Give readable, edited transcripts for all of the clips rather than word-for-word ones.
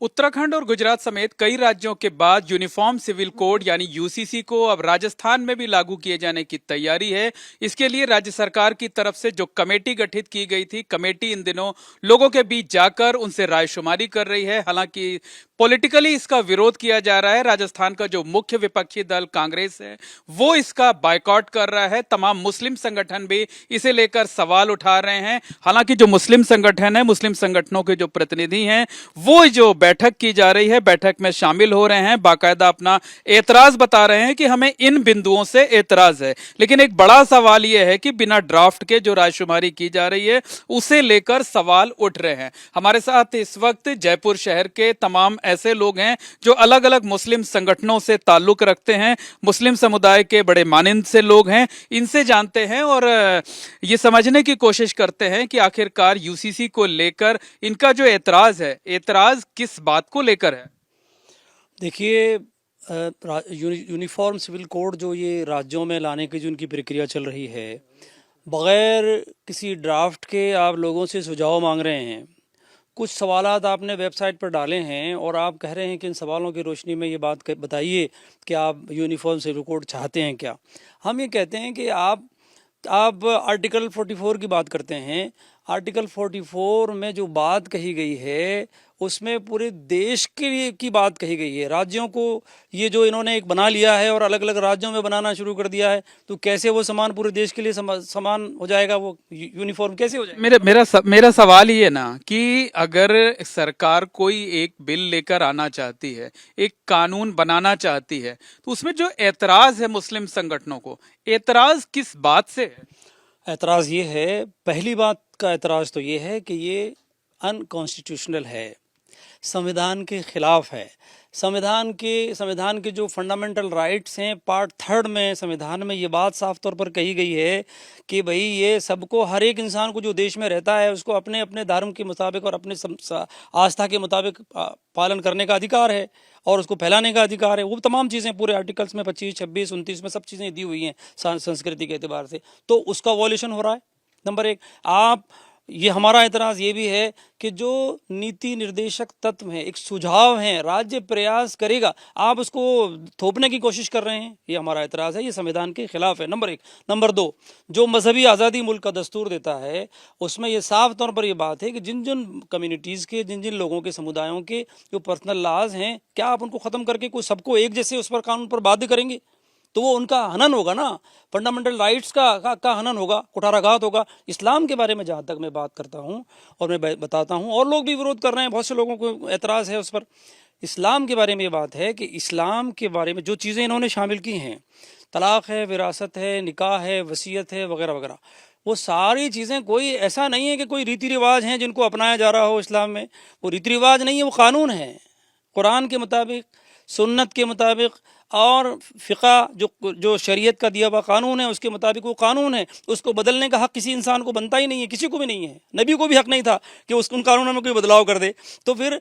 उत्तराखंड और गुजरात समेत कई राज्यों के बाद यूनिफॉर्म सिविल कोड यानी यूसीसी को अब राजस्थान में भी लागू किए जाने की तैयारी है। इसके लिए राज्य सरकार की तरफ से जो कमेटी गठित की गई थी, कमेटी इन दिनों लोगों के बीच जाकर उनसे रायशुमारी कर रही है। हालांकि पॉलिटिकली इसका विरोध किया जा रहा है। राजस्थान का जो मुख्य विपक्षी दल कांग्रेस है वो इसका बायकॉट कर रहा है। तमाम मुस्लिम संगठन भी इसे लेकर सवाल उठा रहे हैं। हालांकि जो मुस्लिम संगठन है, मुस्लिम संगठनों के जो प्रतिनिधि हैं, वो जो बैठक की जा रही है, बैठक में शामिल हो रहे हैं, बाकायदा अपना एतराज बता रहे हैं कि हमें इन बिंदुओं से एतराज है। लेकिन एक बड़ा सवाल यह है कि बिना ड्राफ्ट के जो रायशुमारी की जा रही है उसे लेकर सवाल उठ रहे हैं। हमारे साथ इस वक्त जयपुर शहर के तमाम ऐसे लोग हैं जो अलग अलग मुस्लिम संगठनों से ताल्लुक रखते हैं, मुस्लिम समुदाय के बड़े मानिंद से लोग हैं। इनसे जानते हैं और ये समझने की कोशिश करते हैं कि आखिरकार यूसीसी को लेकर इनका जो एतराज है, एतराज किस बात को लेकर है। देखिए, यूनिफॉर्म सिविल कोड जो ये राज्यों में लाने की जो उनकी प्रक्रिया चल रही है, बगैर किसी ड्राफ्ट के आप लोगों से सुझाव मांग रहे हैं। कुछ सवालात आपने वेबसाइट पर डाले हैं और आप कह रहे हैं कि इन सवालों की रोशनी में ये बात बताइए कि आप यूनिफॉर्म सिविल कोड चाहते हैं क्या। हम ये कहते हैं कि आप आर्टिकल 44 की बात करते हैं। आर्टिकल 44 में जो बात कही गई है उसमें पूरे देश के लिए की बात कही गई है। राज्यों को ये जो इन्होंने एक बना लिया है और अलग अलग राज्यों में बनाना शुरू कर दिया है, तो कैसे वो समान पूरे देश के लिए समान हो जाएगा, वो यूनिफॉर्म कैसे हो जाएगा। मेरा सवाल ये ना कि अगर सरकार कोई एक बिल लेकर आना चाहती है, एक कानून बनाना चाहती है, तो उसमें जो एतराज है मुस्लिम संगठनों को, एतराज किस बात से है? एतराज़ ये है, पहली बात का एतराज़ तो ये है कि ये अनकॉन्स्टिट्यूशनल है, संविधान के खिलाफ है। संविधान के जो फंडामेंटल राइट्स हैं, पार्ट 3 में संविधान में ये बात साफ तौर पर कही गई है कि भाई ये सबको, हर एक इंसान को जो देश में रहता है उसको अपने अपने धर्म के मुताबिक और अपने आस्था के मुताबिक पालन करने का अधिकार है और उसको फैलाने का अधिकार है। वो तमाम चीज़ें पूरे आर्टिकल्स में 25, 26, 29 में सब चीज़ें दी हुई हैं संस्कृति के एतबार से, तो उसका वॉल्यूशन हो रहा है। नंबर एक, ये हमारा एतराज़ ये भी है कि जो नीति निर्देशक तत्व हैं, एक सुझाव हैं, राज्य प्रयास करेगा, आप उसको थोपने की कोशिश कर रहे हैं, ये हमारा एतराज़ है। ये संविधान के खिलाफ है, नंबर एक। नंबर दो, जो मजहबी आज़ादी मुल्क का दस्तूर देता है उसमें ये साफ तौर पर ये बात है कि जिन जिन कम्युनिटीज़ के, जिन जिन लोगों के, समुदायों के जो पर्सनल लॉज हैं, क्या आप उनको ख़त्म करके कोई सबको एक जैसे उस पर कानून पर बाध्य करेंगे? तो वो उनका हनन होगा ना, फंडामेंटल राइट्स का हनन होगा, कुठाराघात होगा। इस्लाम के बारे में जहाँ तक मैं बात करता हूँ और मैं बताता हूँ, और लोग भी विरोध कर रहे हैं, बहुत से लोगों को एतराज़ है उस पर। इस्लाम के बारे में ये बात है कि इस्लाम के बारे में जो चीज़ें इन्होंने शामिल की हैं, तलाक़ है, विरासत है, निकाह है, वसीयत है, वगैरह वगैरह, वो सारी चीज़ें, कोई ऐसा नहीं है कि कोई रीति रिवाज हैं जिनको अपनाया जा रहा हो इस्लाम में। वो रीति रिवाज नहीं है, वो कानून है। कुरान के मुताबिक, सुन्नत के मुताबिक और फ़िक़ा जो शरीयत का दिया हुआ कानून है उसके मुताबिक वो कानून है। उसको बदलने का हक़ किसी इंसान को बनता ही नहीं है, किसी को भी नहीं है। नबी को भी हक़ नहीं था कि उन कानूनों में कोई बदलाव कर दे। तो फिर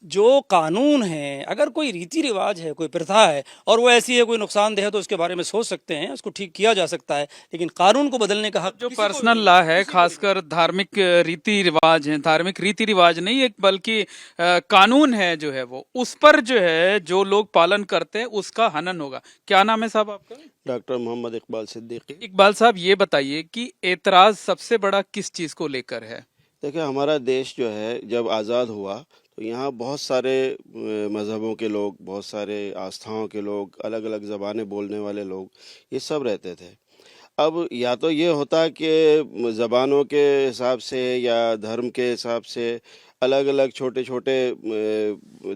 जो कानून है, अगर कोई रीति रिवाज है, कोई प्रथा है और वो ऐसी है, कोई नुकसानदेह है, तो उसके बारे में सोच सकते हैं, उसको ठीक किया जा सकता है, लेकिन कानून को बदलने का हक जो पर्सनल लॉ है, खासकर धार्मिक रीति रिवाज हैं, धार्मिक रीति रिवाज नहीं, एक बल्कि कानून है जो है, वो उस पर जो है जो लोग पालन करते हैं उसका हनन होगा। क्या नाम है साहब आपका? डॉक्टर मोहम्मद इकबाल सिद्दीकी। इकबाल साहब, ये बताइए कि एतराज सबसे बड़ा किस चीज को लेकर है? देखिए, हमारा देश जो है जब आज़ाद हुआ तो यहाँ बहुत सारे मज़हबों के लोग, बहुत सारे आस्थाओं के लोग, अलग अलग ज़बानें बोलने वाले लोग, ये सब रहते थे। अब या तो ये होता कि ज़बानों के हिसाब से या धर्म के हिसाब से अलग अलग छोटे छोटे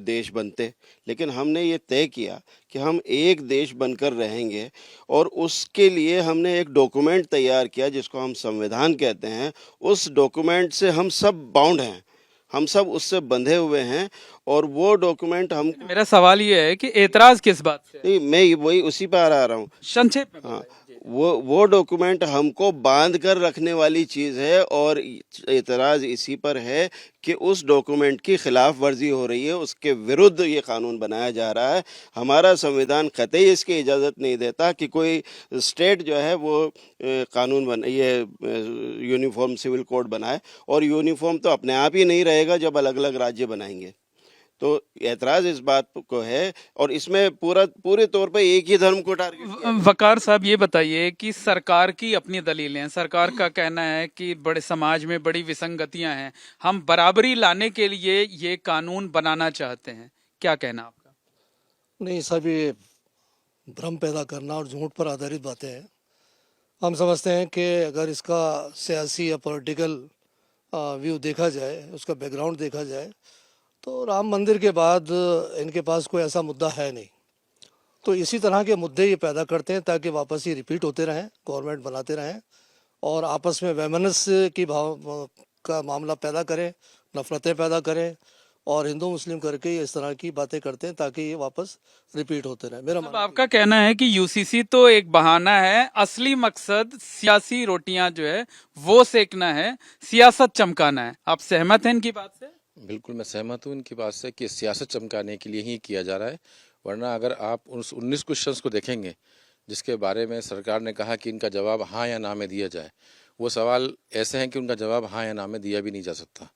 देश बनते, लेकिन हमने ये तय किया कि हम एक देश बनकर रहेंगे और उसके लिए हमने एक डॉक्यूमेंट तैयार किया जिसको हम संविधान कहते हैं। उस डॉक्यूमेंट से हम सब बाउंड हैं, हम सब उससे बंधे हुए हैं और वो डॉक्यूमेंट हम। मेरा सवाल ये है कि एतराज किस बात से? नहीं, मैं वही उसी पर आ रहा हूँ, संक्षेप में। हाँ, वो डॉक्यूमेंट हमको बांध कर रखने वाली चीज़ है और एतराज़ इसी पर है कि उस डॉक्यूमेंट की खिलाफ वर्जी हो रही है, उसके विरुद्ध ये कानून बनाया जा रहा है। हमारा संविधान कतई इसकी इजाज़त नहीं देता कि कोई स्टेट जो है वो कानून ये यूनिफॉर्म सिविल कोड बनाए, और यूनिफॉर्म तो अपने आप ही नहीं रहेगा जब अलग अलग राज्य बनाएंगे। तो एतराज़ इस बात को है, और इसमें पूरे तौर पे एक ही धर्म को टारगेट किया। वकार साहब ये बताइए कि सरकार की अपनी दलीलें हैं। सरकार का कहना है कि बड़े समाज में बड़ी विसंगतियां हैं, हम बराबरी लाने के लिए ये कानून बनाना चाहते हैं। क्या कहना आपका? नहीं, सब ये भ्रम पैदा करना और झूठ पर आधारित बातें हैं। हम समझते हैं कि अगर इसका सियासी या पॉलिटिकल व्यू देखा जाए, उसका बैकग्राउंड देखा जाए, तो राम मंदिर के बाद इनके पास कोई ऐसा मुद्दा है नहीं। तो इसी तरह के मुद्दे ये पैदा करते हैं ताकि वापस ये रिपीट होते रहें, गवर्नमेंट बनाते रहें और आपस में वैमनस्य की भाव का मामला पैदा करें, नफरतें पैदा करें और हिंदू मुस्लिम करके ये इस तरह की बातें करते हैं ताकि ये वापस रिपीट होते रहे। मेरा अब मानना आपका कहना है कि यूसीसी तो एक बहाना है, असली मकसद सियासी रोटियां जो है वो सेकना है, सियासत चमकाना है। आप सहमत हैं इनकी बात से? बिल्कुल मैं सहमत हूँ इनकी बात से कि सियासत चमकाने के लिए ही किया जा रहा है। वरना अगर आप उस 19 क्वेश्चंस को देखेंगे जिसके बारे में सरकार ने कहा कि इनका जवाब हाँ या ना में दिया जाए, वो सवाल ऐसे हैं कि उनका जवाब हाँ या ना में दिया भी नहीं जा सकता।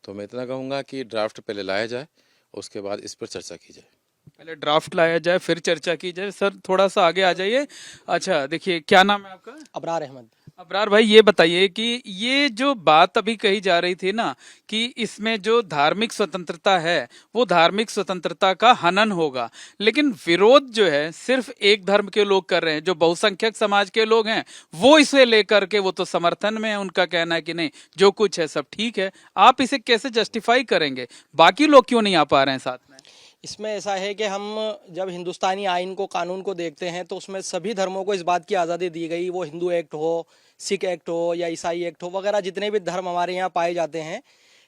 तो मैं इतना कहूँगा कि ड्राफ्ट पहले लाया जाए, उसके बाद इस पर चर्चा की जाए। पहले ड्राफ्ट लाया जाए फिर चर्चा की जाए। सर थोड़ा सा आगे आ जाइए। अच्छा देखिए, क्या नाम है आपका? अबरार अहमद। अबरार भाई, ये बताइए कि ये जो बात अभी कही जा रही थी ना कि इसमें जो धार्मिक स्वतंत्रता है वो धार्मिक स्वतंत्रता का हनन होगा, लेकिन विरोध जो है सिर्फ एक धर्म के लोग कर रहे हैं। जो बहुसंख्यक समाज के लोग हैं वो इसे लेकर के वो तो समर्थन में है, उनका कहना है कि नहीं जो कुछ है सब ठीक है। आप इसे कैसे जस्टिफाई करेंगे? बाकी लोग क्यों नहीं आ पा रहे हैं साथ में? इसमें ऐसा है कि हम जब हिंदुस्तानी आइन को, कानून को देखते हैं तो उसमें सभी धर्मों को इस बात की आज़ादी दी गई, वो हिंदू एक्ट हो, सिख एक्ट हो या ईसाई एक्ट हो वगैरह, जितने भी धर्म हमारे यहाँ पाए जाते हैं।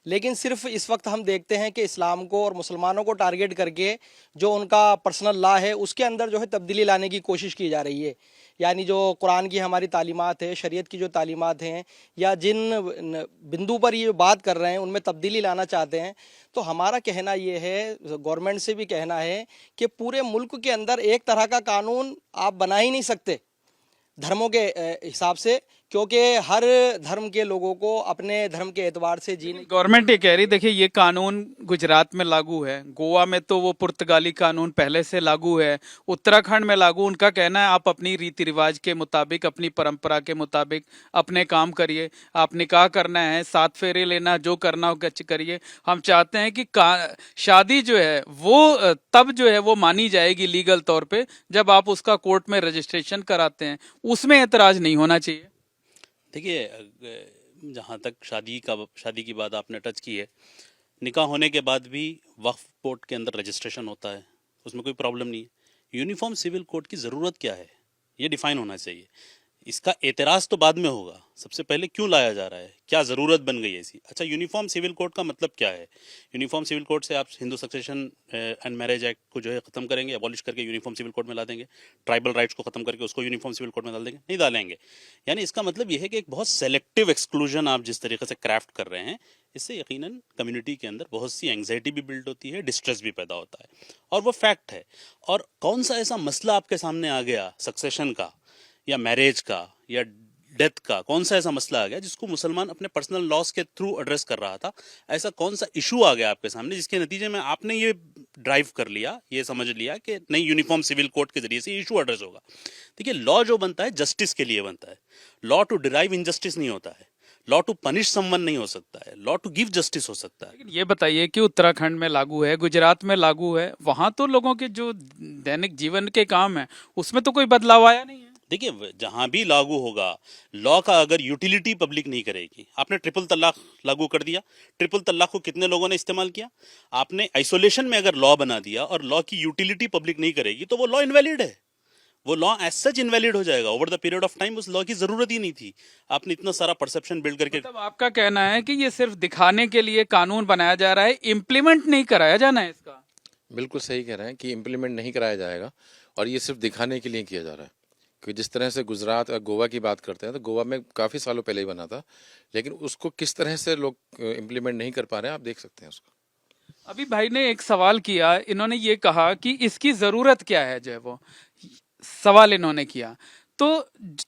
लेकिन सिर्फ इस वक्त हम देखते हैं कि इस्लाम को और मुसलमानों को टारगेट करके जो उनका पर्सनल लॉ है उसके अंदर जो है तब्दीली लाने की कोशिश की जा रही है। यानी जो कुरान की हमारी तालीमात है, शरीयत की जो तालीमात हैं, या जिन बिंदु पर ये बात कर रहे हैं उनमें तब्दीली लाना चाहते हैं। तो हमारा कहना ये है, गवर्नमेंट से भी कहना है कि पूरे मुल्क के अंदर एक तरह का कानून आप बना ही नहीं सकते धर्मों के हिसाब से, क्योंकि हर धर्म के लोगों को अपने धर्म के एतबार से जीने। गवर्नमेंट ये कह रही, देखिए ये कानून गुजरात में लागू है, गोवा में तो वो पुर्तगाली कानून पहले से लागू है, उत्तराखंड में लागू। उनका कहना है आप अपनी रीति रिवाज के मुताबिक, अपनी परंपरा के मुताबिक अपने काम करिए। आप निकाह करना है, 7 फेरे लेना, जो करना हो करिए। हम चाहते हैं कि शादी जो है वो तब जो है वो मानी जाएगी लीगल तौर पे जब आप उसका कोर्ट में रजिस्ट्रेशन कराते हैं, उसमें एतराज नहीं होना चाहिए। देखिए, जहाँ तक शादी की बात आपने टच की है, निकाह होने के बाद भी वक्फ बोर्ड के अंदर रजिस्ट्रेशन होता है, उसमें कोई प्रॉब्लम नहीं है। यूनिफॉर्म सिविल कोड की ज़रूरत क्या है ये डिफाइन होना चाहिए। इसका एतराज़ तो बाद में होगा, सबसे पहले क्यों लाया जा रहा है, क्या ज़रूरत बन गई है ऐसी। अच्छा, यूनिफॉर्म सिविल कोड का मतलब क्या है? यूनिफॉर्म सिविल कोड से आप Hindu succession and marriage act को जो है ख़त्म करेंगे, अबॉलिश करके यूनिफॉर्म सिविल कोड में ला देंगे। ट्राइबल राइट्स को ख़त्म करके उसको यूनिफॉर्म सिविल कोड में डाल देंगे? नहीं डालेंगे। यानी इसका मतलब ये है कि एक बहुत सेलेक्टिव एक्सक्लूजन आप जिस तरीके से क्राफ्ट कर रहे हैं, इससे यकीनन कम्युनिटी के अंदर बहुत सी एंग्जाइटी भी बिल्ड होती है, डिस्ट्रेस भी पैदा होता है, और वो फैक्ट है। और कौन सा ऐसा मसला आपके सामने आ गया सक्सेशन का या मैरिज का या डेथ का, कौन सा ऐसा मसला आ गया जिसको मुसलमान अपने पर्सनल लॉस के थ्रू एड्रेस कर रहा था? ऐसा कौन सा इशू आ गया आपके सामने जिसके नतीजे में आपने ये ड्राइव कर लिया, ये समझ लिया कि नहीं यूनिफॉर्म सिविल कोड के जरिए से इशू एड्रेस होगा? देखिए, लॉ जो बनता है जस्टिस के लिए बनता है। लॉ टू डिराइव इनजस्टिस नहीं होता है, लॉ टू पनिश समवन नहीं हो सकता है, लॉ टू गिव जस्टिस हो सकता है। लेकिन ये बताइए कि उत्तराखंड में लागू है, गुजरात में लागू है, वहां तो लोगों के जो दैनिक जीवन के काम है उसमें तो कोई बदलाव आया नहीं है। देखिए, जहां भी लागू होगा, लॉ का अगर यूटिलिटी पब्लिक नहीं करेगी, आपने ट्रिपल तलाक लागू कर दिया, ट्रिपल तलाक को कितने लोगों ने इस्तेमाल किया? आपने आइसोलेशन में अगर लॉ बना दिया और लॉ की यूटिलिटी पब्लिक नहीं करेगी तो वो लॉ इनवैलिड है, वो लॉ एज सच इनवैलिड हो जाएगा। Over the period of time उस लॉ की जरूरत ही नहीं थी। आपने इतना सारा परसेप्शन बिल्ड करके, मतलब आपका कहना है कि ये सिर्फ दिखाने के लिए कानून बनाया जा रहा है, इम्प्लीमेंट नहीं कराया जाना है इसका? बिल्कुल सही कह रहे हैं कि इम्प्लीमेंट नहीं कराया जाएगा और ये सिर्फ दिखाने के लिए किया जा रहा है। कि जिस तरह से गुजरात और गोवा की बात करते हैं तो गोवा में काफ़ी सालों पहले ही बना था, लेकिन उसको किस तरह से लोग इम्प्लीमेंट नहीं कर पा रहे हैं, आप देख सकते हैं उसको। अभी भाई ने एक सवाल किया, इन्होंने ये कहा कि इसकी जरूरत क्या है, जो है वो सवाल इन्होंने किया। तो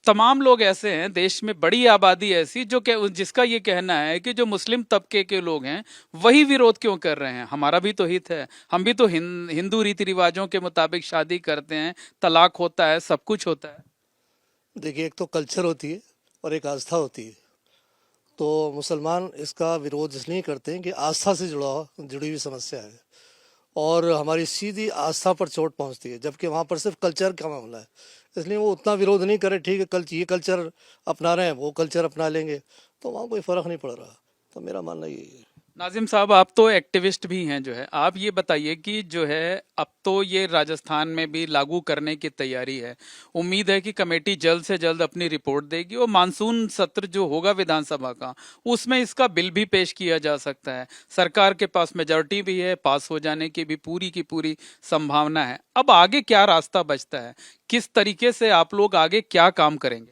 तमाम लोग ऐसे हैं, देश में बड़ी आबादी ऐसी जिसका ये कहना है कि जो मुस्लिम तबके के लोग हैं वही विरोध क्यों कर रहे हैं। हमारा भी तो हित है, हम भी तो हिंदू रीति रिवाजों के मुताबिक शादी करते हैं, तलाक होता है, सब कुछ होता है। देखिए, एक तो कल्चर होती है और एक आस्था होती है। तो मुसलमान इसका विरोध इसलिए करते हैं कि आस्था से जुड़ी हुई समस्या है और हमारी सीधी आस्था पर चोट पहुंचती है, जबकि वहाँ पर सिर्फ कल्चर का मामला है। इसलिए वो उतना विरोध नहीं करे, ठीक है ये कल्चर अपना रहे हैं, वो कल्चर अपना लेंगे, तो वहाँ कोई फ़र्क नहीं पड़ रहा। तो मेरा मानना यही है। नाजिम साहब, आप तो एक्टिविस्ट भी हैं जो है, आप ये बताइए कि जो है अब तो ये राजस्थान में भी लागू करने की तैयारी है। उम्मीद है कि कमेटी जल्द से जल्द अपनी रिपोर्ट देगी और मानसून सत्र जो होगा विधानसभा का, उसमें इसका बिल भी पेश किया जा सकता है। सरकार के पास मेजॉरिटी भी है, पास हो जाने की भी पूरी संभावना है। अब आगे क्या रास्ता बचता है, किस तरीके से आप लोग आगे क्या काम करेंगे?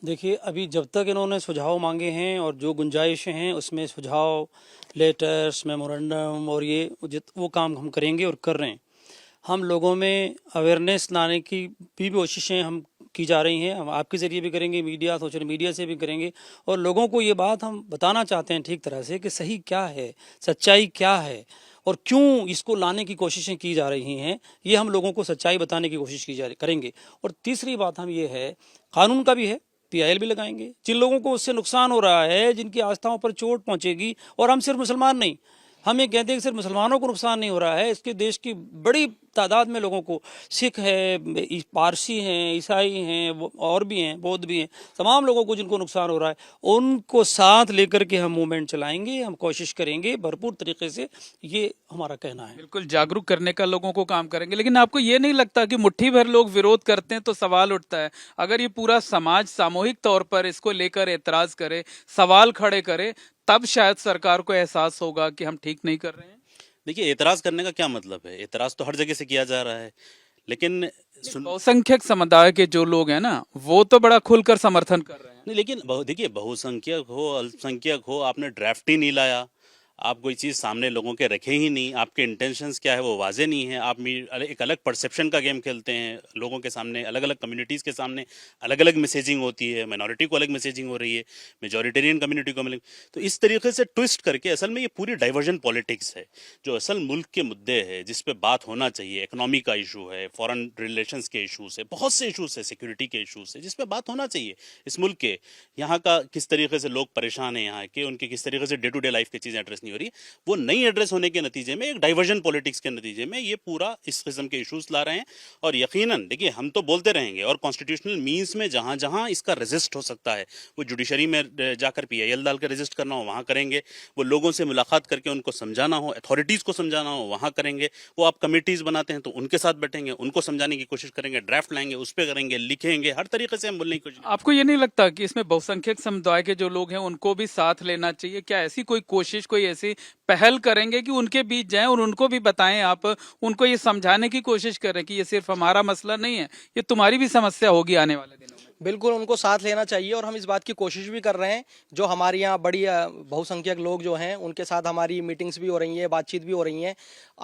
देखिए, अभी जब तक इन्होंने सुझाव मांगे हैं और जो गुंजाइशें हैं उसमें सुझाव, लेटर्स, मेमोरेंडम और ये वो काम हम करेंगे और कर रहे हैं। हम लोगों में अवेयरनेस लाने की भी कोशिशें हम की जा रही हैं। हम आपके ज़रिए भी करेंगे, मीडिया, सोशल मीडिया से भी करेंगे और लोगों को ये बात हम बताना चाहते हैं ठीक तरह से कि सही क्या है, सच्चाई क्या है और क्यों इसको लाने की कोशिशें की जा रही हैं। ये हम लोगों को सच्चाई बताने की कोशिश करेंगे। और तीसरी बात हम ये है, कानून का भी है, पीआईएल भी लगाएंगे। जिन लोगों को उससे नुकसान हो रहा है, जिनकी आस्थाओं पर चोट पहुंचेगी, और हम सिर्फ मुसलमान नहीं, हम ये कहते हैं कि सिर्फ मुसलमानों को नुकसान नहीं हो रहा है, इसके देश की बड़ी तादाद में लोगों को, सिख है, पारसी हैं, ईसाई हैं, और भी हैं, बौद्ध भी हैं, तमाम लोगों को जिनको नुकसान हो रहा है, उनको साथ लेकर के हम मूवमेंट चलाएंगे, हम कोशिश करेंगे भरपूर तरीके से। ये हमारा कहना है। बिल्कुल जागरूक करने का लोगों को काम करेंगे। लेकिन आपको ये नहीं लगता कि मुट्ठी भर लोग विरोध करते हैं तो सवाल उठता है, अगर ये पूरा समाज सामूहिक तौर पर इसको लेकर एतराज करे, सवाल खड़े करे, तब शायद सरकार को एहसास होगा कि हम ठीक नहीं कर रहे हैं? देखिए, एतराज करने का क्या मतलब है? एतराज तो हर जगह से किया जा रहा है, लेकिन बहुसंख्यक समुदाय के जो लोग हैं ना, वो तो बड़ा खुलकर समर्थन कर रहे हैं। नहीं, लेकिन देखिए, बहुसंख्यक हो, अल्पसंख्यक हो, आपने ड्राफ्ट ही नहीं लाया, आप कोई चीज़ सामने लोगों के रखे ही नहीं, आपके इंटेंशंस क्या है वो वाजे नहीं है, आप एक अलग परसेप्शन का गेम खेलते हैं। लोगों के सामने, अलग अलग कम्युनिटीज़ के सामने अलग अलग मैसेजिंग होती है, माइनॉरिटी को अलग मैसेजिंग हो रही है, मेजॉरिटेरियन कम्युनिटी को अलग। तो इस तरीके से ट्विस्ट करके असल में ये पूरी डाइवर्जन पॉलिटिक्स है। जो असल मुल्क के मुद्दे हैं, जिस पे बात होना चाहिए, इकोनॉमी का इशू है, फॉरेन रिलेशंस के इशूज़ है, बहुत से इशूज़ है, सिक्योरिटी के इशूज़ है, जिस पे बात होना चाहिए इस मुल्क के। यहाँ का किस तरीके से लोग परेशान हैं, यहाँ के उनके किस तरीके से डे टू डे लाइफ की चीज़ें एड्रेस नहीं हो रही, वो नहीं एड्रेस होने के नतीजे में, एक डाइवर्जन पॉलिटिक्स के नतीजे में ये पूरा इस किस्म के इश्यूज ला रहे हैं। और यकीनन देखिए, हम तो बोलते रहेंगे और कॉन्स्टिट्यूशनल मीन्स में जहां जहां इसका रेजिस्ट हो सकता है, वो जुडिशरी में जाकर पीआईएल डाल कर रेजिस्ट करना हो वहां करेंगे, वो लोगों से मुलाकात करके उनको समझाना हो, अथॉरिटीज को समझाना हो वहां करेंगे, वो आप कमेटीज बनाते हैं तो उनके साथ बैठेंगे, उनको समझाने की कोशिश करेंगे, ड्राफ्ट लाएंगे, उस पर करेंगे, लिखेंगे, हर तरीके से हम बोलने की कोशिश। आपको ये नहीं लगता कि इसमें बहुसंख्यक समुदाय के जो लोग हैं उनको भी साथ लेना चाहिए? क्या ऐसी कोई कोशिश, कोई ऐसी पहल करेंगे कि उनके बीच जाएं और उनको भी बताएं, आप उनको ये समझाने की कोशिश करें कि ये सिर्फ हमारा मसला नहीं है, ये तुम्हारी भी समस्या होगी आने वाले दिनों में? बिल्कुल उनको साथ लेना चाहिए और हम इस बात की कोशिश भी कर रहे हैं। जो हमारे यहाँ बड़ी बहुसंख्यक लोग जो हैं उनके साथ हमारी मीटिंग्स भी हो रही हैं, बातचीत भी हो रही हैं।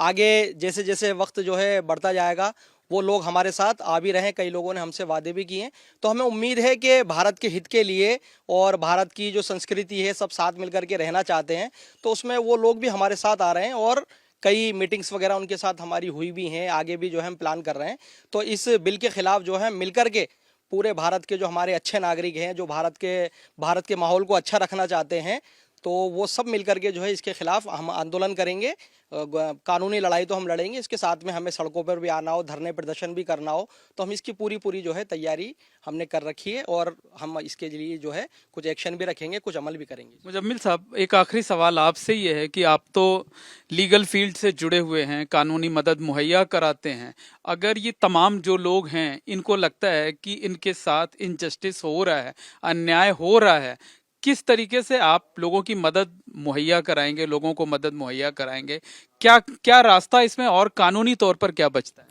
आगे जैसे जैसे वक्त जो है बढ़ता जाएगा, वो लोग हमारे साथ आ भी रहे हैं, कई लोगों ने हमसे वादे भी किए हैं। तो हमें उम्मीद है कि भारत के हित के लिए और भारत की जो संस्कृति है, सब साथ मिलकर के रहना चाहते हैं, तो उसमें वो लोग भी हमारे साथ आ रहे हैं और कई मीटिंग्स वगैरह उनके साथ हमारी हुई भी हैं, आगे भी जो है हम प्लान कर रहे हैं। तो इस बिल के खिलाफ जो है मिलकर के पूरे भारत के जो हमारे अच्छे नागरिक हैं, जो भारत के माहौल को अच्छा रखना चाहते हैं, तो वो सब मिलकर के जो है इसके खिलाफ हम आंदोलन करेंगे। कानूनी लड़ाई तो हम लड़ेंगे, इसके साथ में हमें सड़कों पर भी आना हो, धरने प्रदर्शन भी करना हो, तो हम इसकी पूरी जो है तैयारी हमने कर रखी है और हम इसके लिए जो है कुछ एक्शन भी रखेंगे, कुछ अमल भी करेंगे। मुजम्मिल साहब, एक आखिरी सवाल आपसे ये है कि आप तो लीगल फील्ड से जुड़े हुए हैं, कानूनी मदद मुहैया कराते हैं, अगर ये तमाम जो लोग हैं इनको लगता है कि इनके साथ इनजस्टिस हो रहा है, अन्याय हो रहा है, किस तरीके से आप लोगों की मदद मुहैया कराएंगे, लोगों को मदद मुहैया कराएंगे? क्या रास्ता इसमें और कानूनी तौर पर क्या बचता है?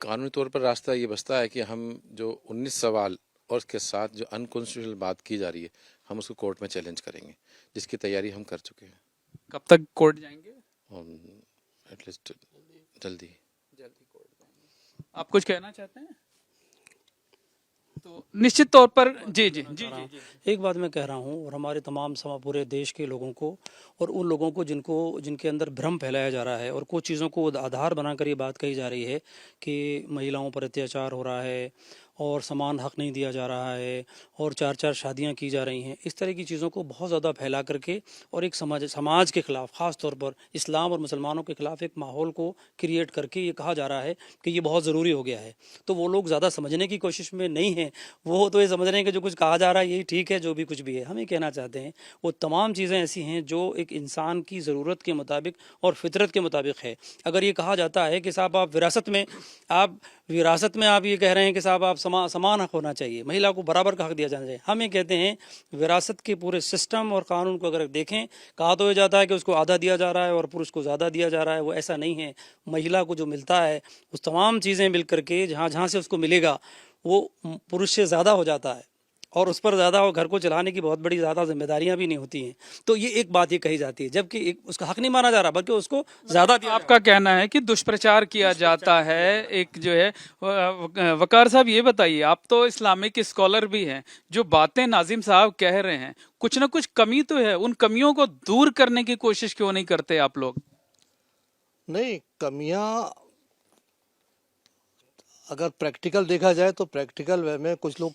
कानूनी तौर पर रास्ता ये बचता है कि हम जो 19 सवाल और उसके साथ जो अनकॉन्स्टिट्यूशनल बात की जा रही है, हम उसको कोर्ट में चैलेंज करेंगे, जिसकी तैयारी हम कर चुके हैं। कब तक कोर्ट जाएंगे? एटलीस्ट जल्दी कोर्ट जाएंगे। आप कुछ कहना चाहते हैं? तो निश्चित तौर पर जी जी जी जी एक बात मैं कह रहा हूँ, और हमारे तमाम पूरे देश के लोगों को और उन लोगों को जिनके अंदर भ्रम फैलाया जा रहा है और कुछ चीज़ों को आधार बनाकर ये बात कही जा रही है कि महिलाओं पर अत्याचार हो रहा है और समान हक नहीं दिया जा रहा है और 4-4 शादियां की जा रही हैं, इस तरह की चीज़ों को बहुत ज़्यादा फैला करके और एक समाज के ख़िलाफ़, ख़ास तौर पर इस्लाम और मुसलमानों के ख़िलाफ़ एक माहौल को क्रिएट करके ये कहा जा रहा है कि ये बहुत ज़रूरी हो गया है। तो वो लोग ज़्यादा समझने की कोशिश में नहीं हैं, वो तो ये समझ रहे हैं कि जो कुछ कहा जा रहा है यही ठीक है, जो भी कुछ भी है। हम ये कहना चाहते हैं वो तमाम चीज़ें ऐसी हैं जो एक इंसान की ज़रूरत के मुताबिक और फितरत के मुताबिक है। अगर ये कहा जाता है कि साहब आप विरासत में आप ये कह रहे हैं कि साहब आप समान हक होना चाहिए, महिला को बराबर का हक दिया जाना चाहिए, हम ये कहते हैं विरासत के पूरे सिस्टम और कानून को अगर देखें, कहा तो ये जाता है कि उसको आधा दिया जा रहा है और पुरुष को ज़्यादा दिया जा रहा है। वो ऐसा नहीं है। महिला को जो मिलता है उस तमाम चीज़ें मिल करके जहाँ से उसको मिलेगा वो पुरुष से ज़्यादा हो जाता है और उस पर ज़्यादा, और घर को चलाने की बहुत बड़ी ज़्यादा जिम्मेदारियां भी नहीं होती हैं। तो ये एक बात ये कही जाती है, जबकि उसका हक नहीं माना जा रहा बल्कि उसको ज़्यादा दिया। आपका कहना है कि दुष्प्रचार किया जाता है एक जो है वकार साहब, ये बताइए, आप तो इस्लामिक स्कॉलर भी हैं, जो बातें नाजिम साहब कह रहे हैं कुछ ना कुछ कमी तो है, उन कमियों को दूर करने की कोशिश क्यों नहीं करते आप लोग? नहीं, कमियां अगर प्रैक्टिकल देखा जाए तो प्रैक्टिकल वे में कुछ लोग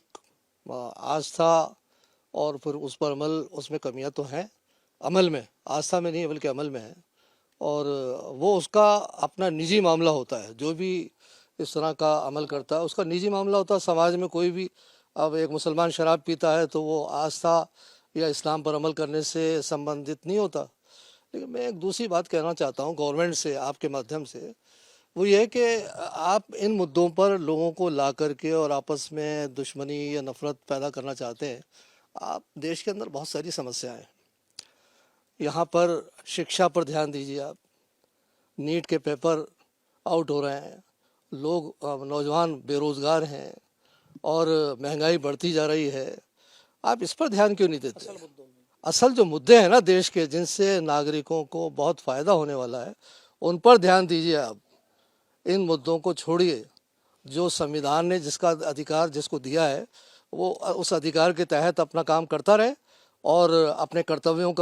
आस्था और फिर उस पर अमल, उसमें कमियां तो हैं। अमल में, आस्था में नहीं बल्कि अमल में है, और वो उसका अपना निजी मामला होता है। जो भी इस तरह का अमल करता है उसका निजी मामला होता है। समाज में कोई भी, अब एक मुसलमान शराब पीता है तो वो आस्था या इस्लाम पर अमल करने से संबंधित नहीं होता। लेकिन मैं एक दूसरी बात कहना चाहता हूँ गवर्नमेंट से, आपके माध्यम से, वो ये है कि आप इन मुद्दों पर लोगों को ला करके और आपस में दुश्मनी या नफरत पैदा करना चाहते हैं। आप देश के अंदर बहुत सारी समस्याएं हैं। यहाँ पर शिक्षा पर ध्यान दीजिए आप। नीट के पेपर आउट हो रहे हैं, लोग नौजवान बेरोज़गार हैं और महंगाई बढ़ती जा रही है। आप इस पर ध्यान क्यों नहीं देते? असल जो मुद्दे हैं ना देश के, जिनसे नागरिकों को बहुत फ़ायदा होने वाला है, उन पर ध्यान दीजिए आप। इन मुद्दों को छोड़िए। जो संविधान ने जिसका अधिकार जिसको दिया है वो उस अधिकार के तहत अपना काम करता रहे और अपने कर्तव्यों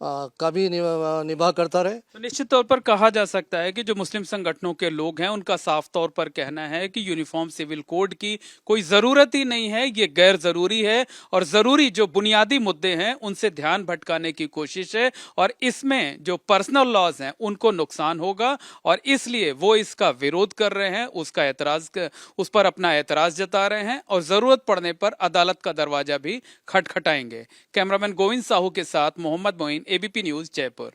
का भी निभा करता रहे। तो निश्चित तौर पर कहा जा सकता है कि जो मुस्लिम संगठनों के लोग हैं उनका साफ तौर पर कहना है कि यूनिफॉर्म सिविल कोड की कोई जरूरत ही नहीं है, ये गैर जरूरी है और जरूरी जो बुनियादी मुद्दे हैं उनसे ध्यान भटकाने की कोशिश है और इसमें जो पर्सनल लॉज हैं उनको नुकसान होगा और इसलिए वो इसका विरोध कर रहे हैं, उस पर अपना एतराज जता रहे हैं और जरूरत पड़ने पर अदालत का दरवाजा भी खटखटाएंगे। कैमरामैन गोविंद साहू के साथ मोहम्मद मोइन, एबीपी न्यूज, जयपुर।